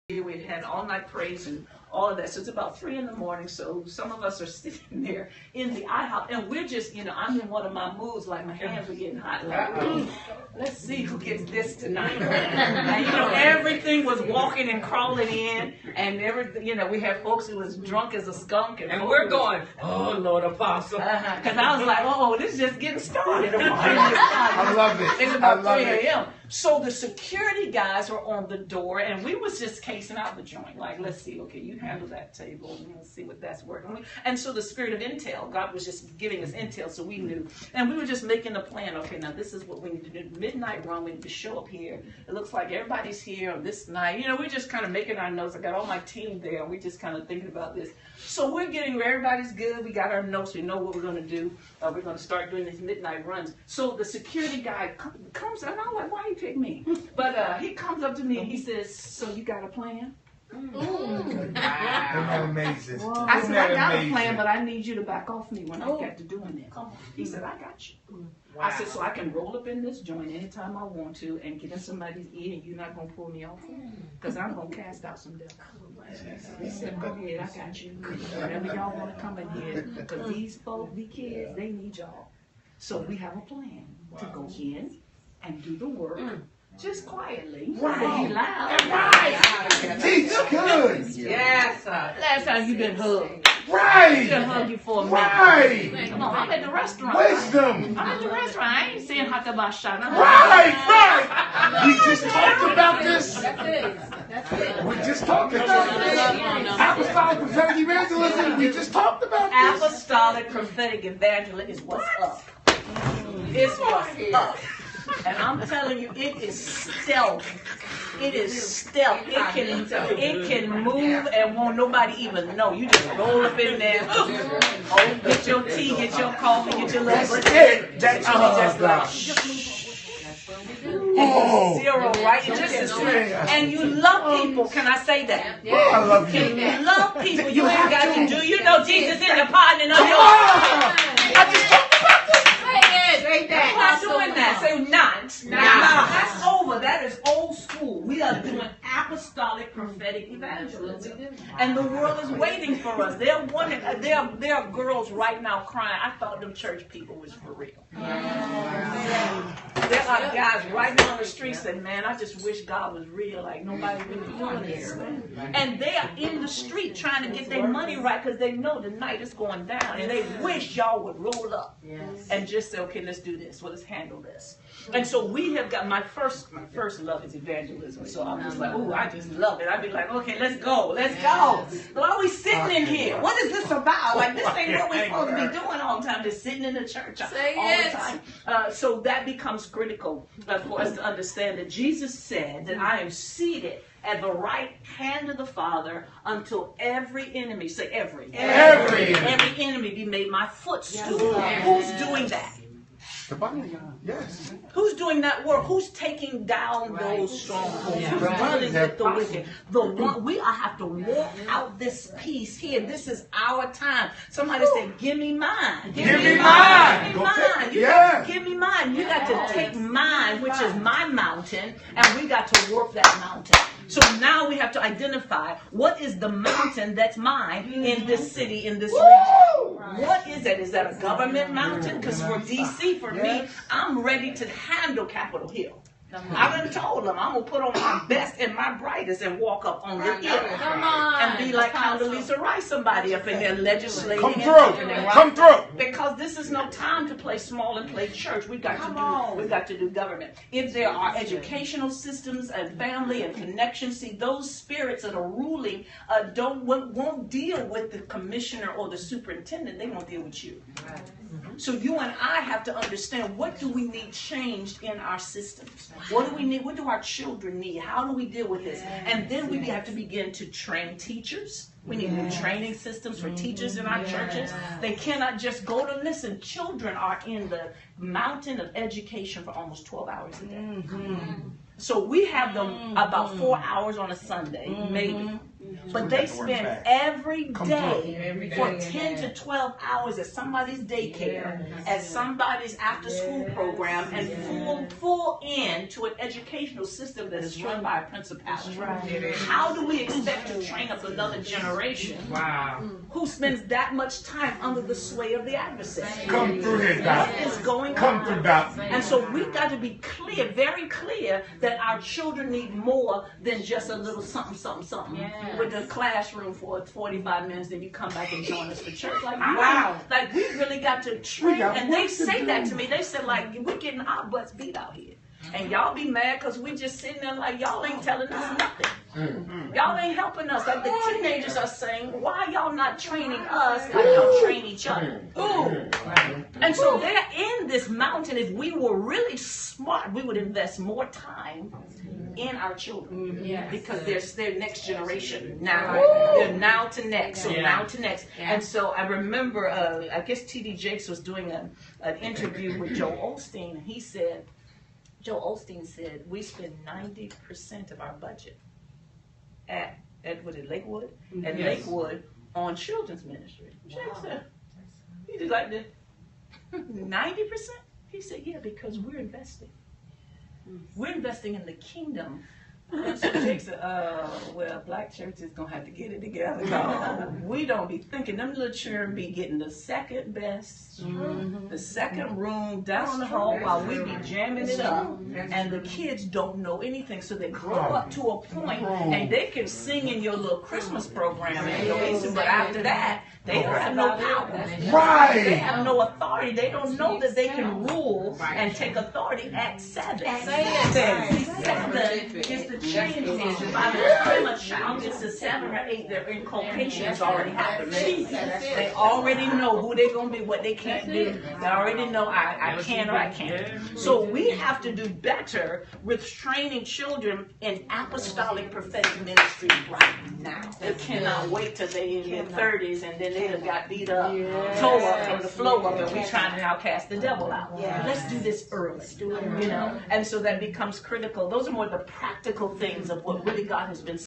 We had all night praise and all of that. So it's about 3 a.m. So some of us are sitting there in the IHOP, and we're just, I'm in one of my moods, like my hands are getting hot. Like, let's see who gets this tonight. And everything was walking and crawling in, and everything. We had folks who was drunk as a skunk, and we're going, oh Lord, Apostle, because I was like, this is just getting started. I love it. It's about 3 a.m. So the security guys were on the door, and we was just casing out the joint. Like, let's see, okay, you handle that table, and let's see what that's working. And so the spirit of intel, God was just giving us intel, so we knew. And we were just making a plan. Okay, now this is what we need to do. Midnight run, we need to show up here. It looks like everybody's here on this night. We're just kind of making our notes. I got all my team there, and we're just kind of thinking about this. So we're getting where everybody's good. We got our notes. We know what we're going to do. We're going to start doing these midnight runs. So the security guy comes, and I'm like, why you pick me? But he comes up to me and he says, so you got a plan? Isn't that amazing? I said, I got a plan, but I need you to back off me when I get to doing it. He said, I got you. Wow. I said, so I can roll up in this joint anytime I want to and get in somebody's ear, and you're not going to pull me off? Because I'm going to cast out some devils. He said, go ahead, I got you. Whenever y'all want to come in here, because these folks, these kids, they need y'all. So we have a plan to go in and do the work. Just quietly. Right. Loud. Teach good. Yes, sir. Last time you been hugged. Right. I hug you for a minute. Right. Come on, I'm at the restaurant. Wisdom. I'm at the restaurant. I ain't saying hakabashana. Right. We just talked about this. That's it. We just talked about this. Apostolic prophetic evangelism. We just talked about this. Apostolic prophetic evangelism is what's up. It's what's up. And I'm telling you, it is stealth. It is stealth. It can move and won't nobody even know. You just roll up in there. Oh, get your tea, get your coffee, get your little bread. That's just like zero, right? It just is true. And you love people. Can I say that? Oh, I love you. You love people. You ain't got to do. You know Jesus in the pardon of your. I just talked about this. We're not doing that. Say not. That's over. That is old school. We are doing apostolic prophetic evangelism. And the world is waiting for us. There are girls right now crying. I thought them church people was for real. There are guys right now on the street saying, man, I just wish God was real. Like nobody really doing this. And they are in the street trying to get their money right because they know the night is going down. And they wish y'all would roll up and just say, okay, let's do this. Well, let's handle this. And so we have got my first love is evangelism. So I'm just like, oh, I just love it. I'd be like, okay, let's go. Why are we sitting in here? What is this about? Like this ain't what we're supposed to be doing all the time. Just sitting in the church all the time. So that becomes critical for us to understand that Jesus said that I am seated at the right hand of the Father until every enemy, say every enemy be made my footstool. Who's doing that? The Bible. Yes. Who's doing that work? Who's taking down those strongholds? Who's running with the wicked? We have to walk out this piece here. This is our time. Somebody said, give me mine. Give me mine. Give me mine. Give me mine. You got to take mine, which is my mountain, and we got to work that mountain. So now we have to identify what is the mountain that's mine in this city, in this region. What is it? Is that a government mountain? Because for D.C., for me, I'm ready to handle Capitol Hill. I done told them I'm going to put on my best and my brightest and walk up on the hill and be like Condoleezza Rice, somebody up in there legislating. Come through. Because this is no time to play small and play church. We got to do government. If there are educational systems and family and connections, see those spirits that are ruling won't deal with the commissioner or the superintendent. They won't deal with you. So you and I have to understand, what do we need changed in our systems? What do we need? What do our children need? How do we deal with this? And then we have to begin to train teachers. We need new training systems for teachers in our churches. They cannot just go to listen. Children are in the mountain of education for almost 12 hours a day. So we have them about 4 hours on a Sunday, maybe. But they spend every day for 10 to 12 hours at somebody's daycare, at somebody's after-school program, and full in to an educational system that is run by a principality. How do we expect to train up another generation who spends that much time under the sway of the adversary? Come through here, Doc. What is going Come on? through, Doc. And so we've got to be clear, very clear, that our children need more than just a little something, something, something with the classroom for 45 minutes, then you come back and join us for church. Like, wow. Like, we really got to train. And they say that to me. They said, like, we're getting our butts beat out here. And y'all be mad because we just sitting there like, y'all ain't telling us nothing. Y'all ain't helping us. Like the teenagers are saying, why y'all not training us like y'all train each other? Ooh. And so they're in this mountain. If we were really smart, we would invest more time in our children because they're their next generation now. They're now to next. So now to next. And so I remember, I guess T.D. Jakes was doing an interview with Joel Osteen. He said, Joel Osteen said, we spend 90% of our budget at Lakewood? At Lakewood on children's ministry. Jake said, he just like this. 90%? He said, yeah, because we're investing. We're investing in the kingdom. And so Jake said, well, black church is going to have to get it together. No, we don't be thinking. Them little children be getting the second best, the second room down the hall while we be jamming it up. And the kids don't know anything. So they grow up to a point and they can sing in your little Christmas program and Oasis, but after that, they don't have no power. Right. They have no authority. They don't know that they can rule and take authority at 7. 7 is the change age. By the time a child gets to 7 or 8, their inculcation has already happened. They already know who they're going to be, what they can't do. They already know I can or I can't. So we have to do better with training children in apostolic prophetic ministry right now. They cannot wait till they in their 30s and then they have got beat up, toe up from the flow up, and we're trying to now cast the devil out. Let's do this early, you know. And so that becomes critical. Those are more the practical things of what really God has been